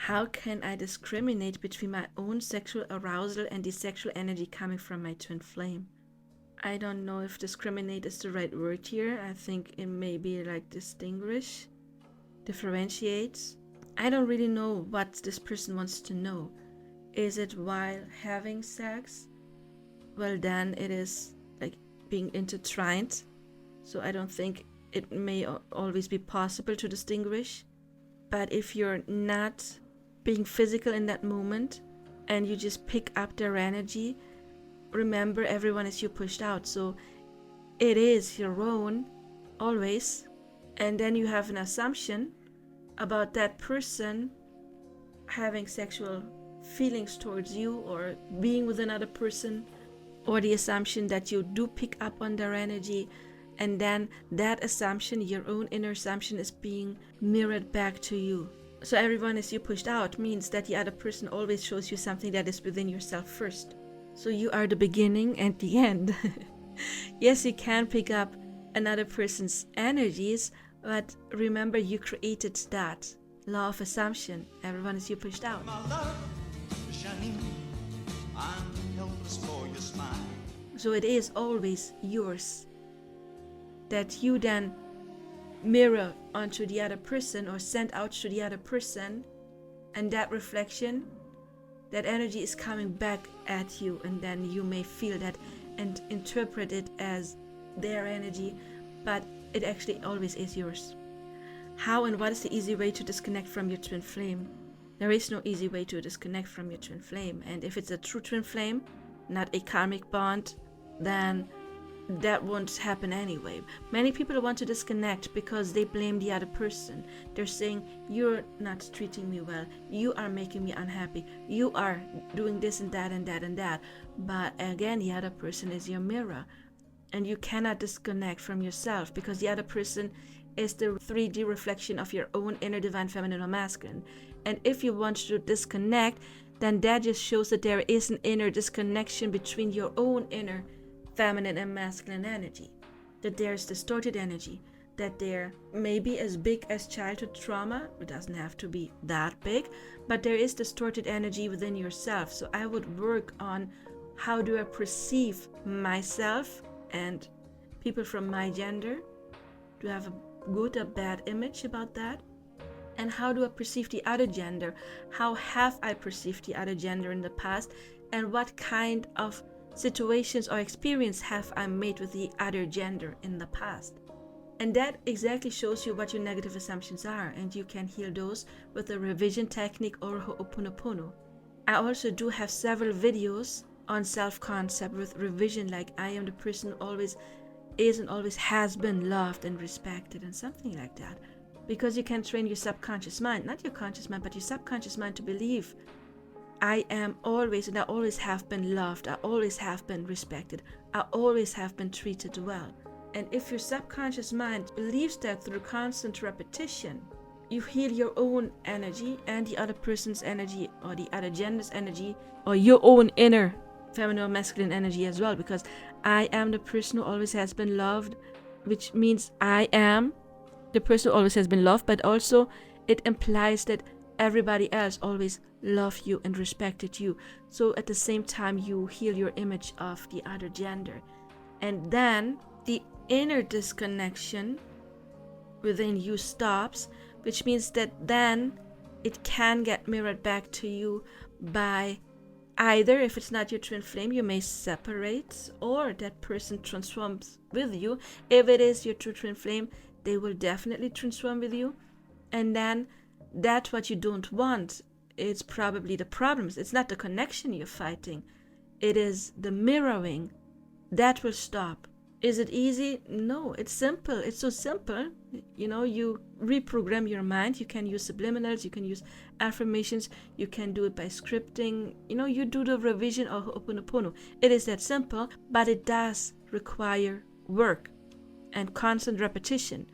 how can I discriminate between my own sexual arousal and the sexual energy coming from my twin flame? I don't know if discriminate is the right word here. I think it may be like distinguish, differentiate. I don't really know what this person wants to know. Is it while having sex? Well, then it is like being intertwined. So I don't think it may always be possible to distinguish. But if you're not being physical in that moment and you just pick up their energy, remember, everyone is you pushed out. So it is your own always. And then you have an assumption about that person having sexual feelings towards you or being with another person, or the assumption that you do pick up on their energy, and then that assumption, your own inner assumption, is being mirrored back to you. So everyone is you pushed out means that the other person always shows you something that is within yourself first. So you are the beginning and the end. Yes, you can pick up another person's energies, but remember, you created that law of assumption. Everyone is you pushed out. So it is always yours, that you then mirror onto the other person or send out to the other person, and that reflection, that energy is coming back at you, and then you may feel that and interpret it as their energy, but it actually always is yours. How and what is the easy way to disconnect from your twin flame? There is no easy way to disconnect from your twin flame, and if it's a true twin flame, not a karmic bond, then that won't happen anyway. Many people want to disconnect because they blame the other person. They're saying, you're not treating me well, you are making me unhappy, you are doing this and that and that and that. But again, the other person is your mirror, and you cannot disconnect from yourself, because the other person is the 3D reflection of your own inner divine feminine or masculine. And if you want to disconnect, then that just shows that there is an inner disconnection between your own inner feminine and masculine energy, that there's distorted energy, that there may be as big as childhood trauma. It doesn't have to be that big, but there is distorted energy within yourself. So I would work on, how do I perceive myself and people from my gender? Do I have a good or bad image about that? And how do I perceive the other gender? How have I perceived the other gender in the past? And what kind of situations or experience have I made with the other gender in the past? And that exactly shows you what your negative assumptions are, and you can heal those with a revision technique or Ho'oponopono. I also do have several videos on self-concept with revision, like I am the person who always is and always has been loved and respected, and something like that. Because you can train your subconscious mind, not your conscious mind, but your subconscious mind, to believe, I am always, and I always have been loved, I always have been respected, I always have been treated well. And if your subconscious mind believes that through constant repetition, you heal your own energy and the other person's energy, or the other gender's energy, or your own inner feminine or masculine energy as well. Because I am the person who always has been loved, which means I am the person who always has been loved, but also it implies that everybody else always loved you and respected you. So at the same time, you heal your image of the other gender. And then the inner disconnection within you stops, which means that then it can get mirrored back to you by either, if it's not your twin flame, you may separate, or that person transforms with you. If it is your true twin flame, they will definitely transform with you. And then that's what you don't want. It's probably the problems. It's not the connection you're fighting. It is the mirroring. That will stop. Is it easy? No, it's simple. It's so simple. You reprogram your mind. You can use subliminals. You can use affirmations. You can do it by scripting. You do the revision of Ho'oponopono. It is that simple, but it does require work and constant repetition.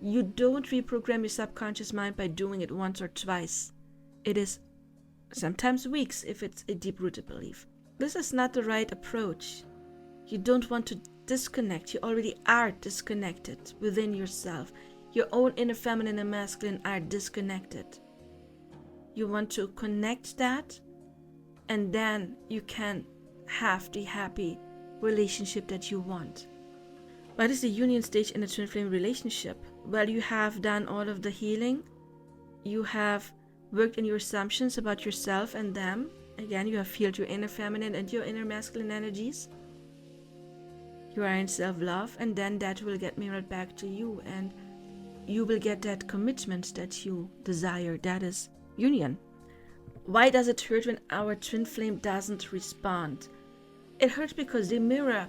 You don't reprogram your subconscious mind by doing it once or twice. It is sometimes weeks if it's a deep-rooted belief. This is not the right approach. You don't want to disconnect. You already are disconnected within yourself. Your own inner feminine and masculine are disconnected. You want to connect that, and then you can have the happy relationship that you want. What is the union stage in a twin flame relationship? Well, you have done all of the healing. You have worked on your assumptions about yourself and them. Again, you have healed your inner feminine and your inner masculine energies. You are in self-love, and then that will get mirrored back to you, and you will get that commitment that you desire. That is union. Why does it hurt when our twin flame doesn't respond? It hurts because they mirror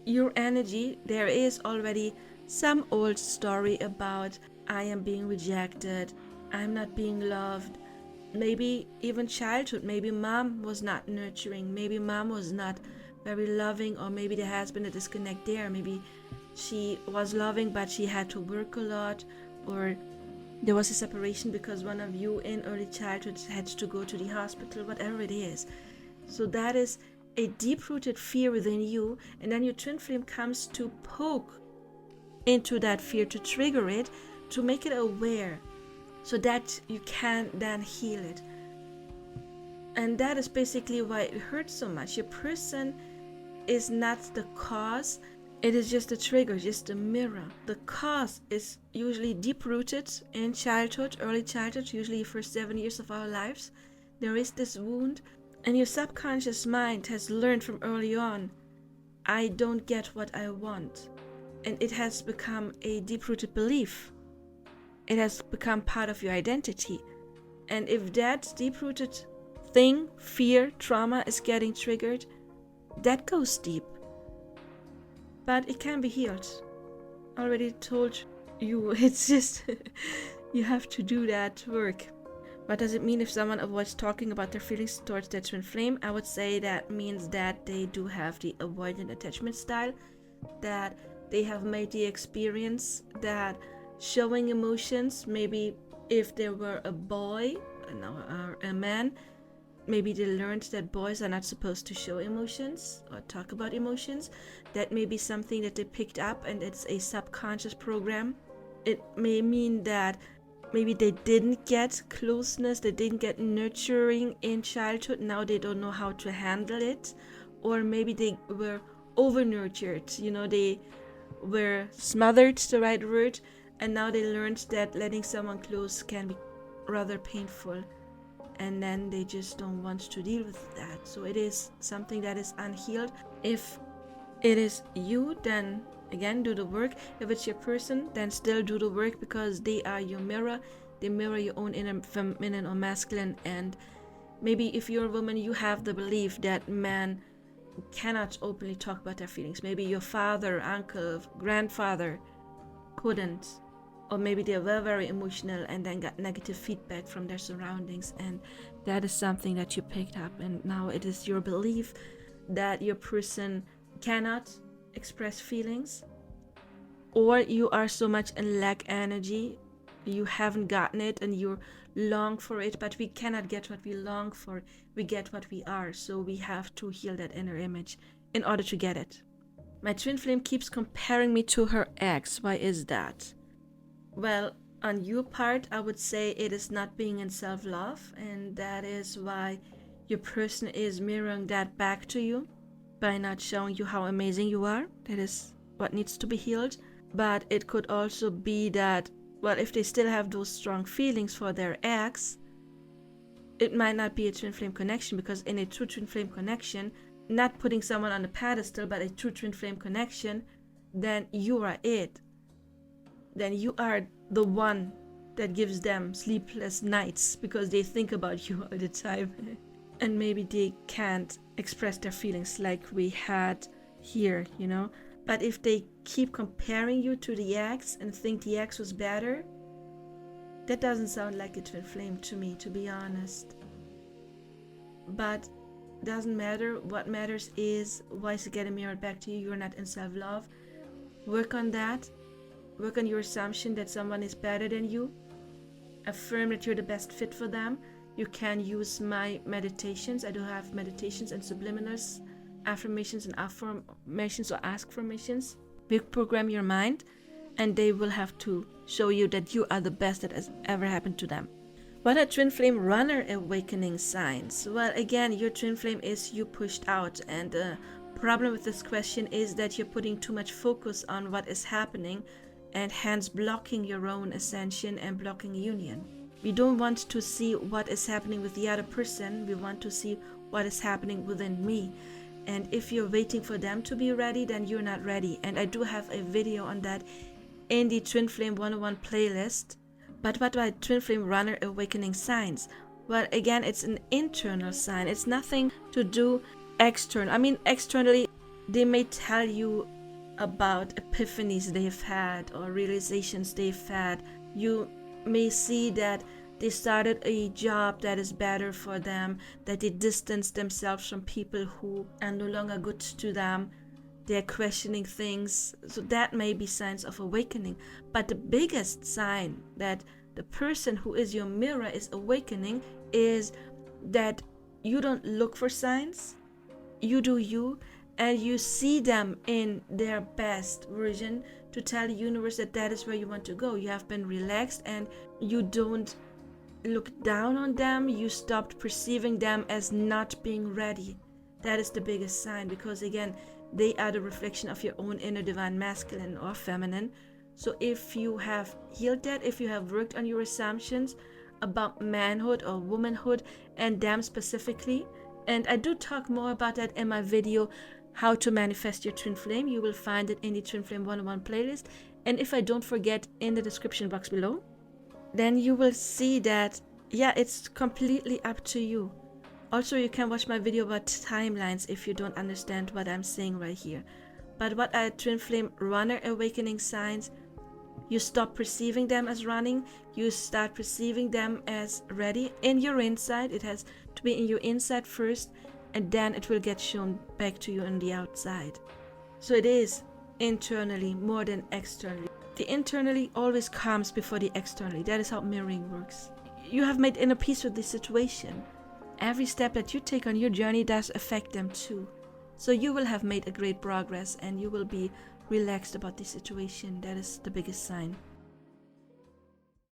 your energy. There is already some old story about I am being rejected, I'm not being loved. Maybe even childhood, maybe mom was not nurturing, maybe mom was not very loving, or maybe there has been a disconnect there. Maybe she was loving but she had to work a lot, or there was a separation because one of you in early childhood had to go to the hospital, whatever it is. So that is a deep-rooted fear within you, and then your twin flame comes to poke into that fear, to trigger it, to make it aware, so that you can then heal it. And that is basically why it hurts so much. Your person is not the cause, it is just a trigger, just a mirror. The cause is usually deep-rooted in childhood, early childhood, usually the first 7 years of our lives. There is this wound, and your subconscious mind has learned from early on, I don't get what I want. And it has become a deep-rooted belief. It has become part of your identity. And if that deep-rooted thing, fear, trauma is getting triggered, that goes deep. But it can be healed. I already told you, it's just, you have to do that work. What does it mean if someone avoids talking about their feelings towards their twin flame? I would say that means that they do have the avoidant attachment style, that they have made the experience that showing emotions, maybe if they were a boy or a man, maybe they learned that boys are not supposed to show emotions or talk about emotions. That may be something that they picked up, and it's a subconscious program. It may mean that maybe they didn't get closeness, they didn't get nurturing in childhood, now they don't know how to handle it. Or maybe they were over-nurtured, they were smothered, the right word, and now they learned that letting someone close can be rather painful, and then they just don't want to deal with that. So it is something that is unhealed. If it is you, then again, do the work. If it's your person, then still do the work, because they are your mirror. They mirror your own inner feminine or masculine. And maybe if you're a woman, you have the belief that men cannot openly talk about their feelings. Maybe your father, uncle, grandfather couldn't. Or maybe they were very emotional and then got negative feedback from their surroundings. And that is something that you picked up. And now it is your belief that your person cannot express feelings, or you are so much in lack energy, you haven't gotten it and you long for it. But we cannot get what we long for, we get what we are. So we have to heal that inner image in order to get it. My twin flame keeps comparing me to her ex. Why is that? Well, on your part, I would say it is not being in self-love, and that is why your person is mirroring that back to you by not showing you how amazing you are. That is what needs to be healed. But it could also be that, well, if they still have those strong feelings for their ex, it might not be a twin flame connection, because in a true twin flame connection, not putting someone on a pedestal, but a true twin flame connection, then you are it. Then you are the one that gives them sleepless nights because they think about you all the time. And maybe they can't express their feelings like we had here, But if they keep comparing you to the ex and think the ex was better, that doesn't sound like a twin flame to me, to be honest. But doesn't matter. What matters is why is it getting mirrored back to you? You're not in self-love. Work on that. Work on your assumption that someone is better than you. Affirm that you're the best fit for them. You can use my meditations. I do have meditations and subliminals, affirmations and affirmations or ask-formations. Reprogram your mind, and they will have to show you that you are the best that has ever happened to them. What are twin flame runner awakening signs? Well, again, your twin flame is you pushed out, and the problem with this question is that you're putting too much focus on what is happening and hence blocking your own ascension and blocking union. We don't want to see what is happening with the other person, we want to see what is happening within me. And if you're waiting for them to be ready, then you're not ready. And I do have a video on that in the Twin Flame 101 playlist. But what are twin flame runner awakening signs? Well, again, it's an internal sign. It's nothing to do external. I mean, externally, they may tell you about epiphanies they've had or realizations they've had. You may see that they started a job that is better for them, that they distanced themselves from people who are no longer good to them. They're questioning things, so that may be signs of awakening. But the biggest sign that the person who is your mirror is awakening is that you don't look for signs, you do you, and you see them in their best version to tell the universe that that is where you want to go. You have been relaxed and you don't look down on them, you stopped perceiving them as not being ready. That is the biggest sign, because again, they are the reflection of your own inner divine masculine or feminine. So if you have healed that, if you have worked on your assumptions about manhood or womanhood and them specifically, and I do talk more about that in my video, how to manifest your twin flame. You will find it in the Twin Flame 101 playlist. And if I don't forget, in the description box below, then you will see that, yeah, it's completely up to you. Also, you can watch my video about timelines if you don't understand what I'm saying right here. But what are twin flame runner awakening signs? You stop perceiving them as running, you start perceiving them as ready in your inside. It has to be in your inside first, and then it will get shown back to you on the outside. So it is internally more than externally. The internally always comes before the externally. That is how mirroring works. You have made inner peace with the situation. Every step that you take on your journey does affect them too. So you will have made a great progress and you will be relaxed about the situation. That is the biggest sign.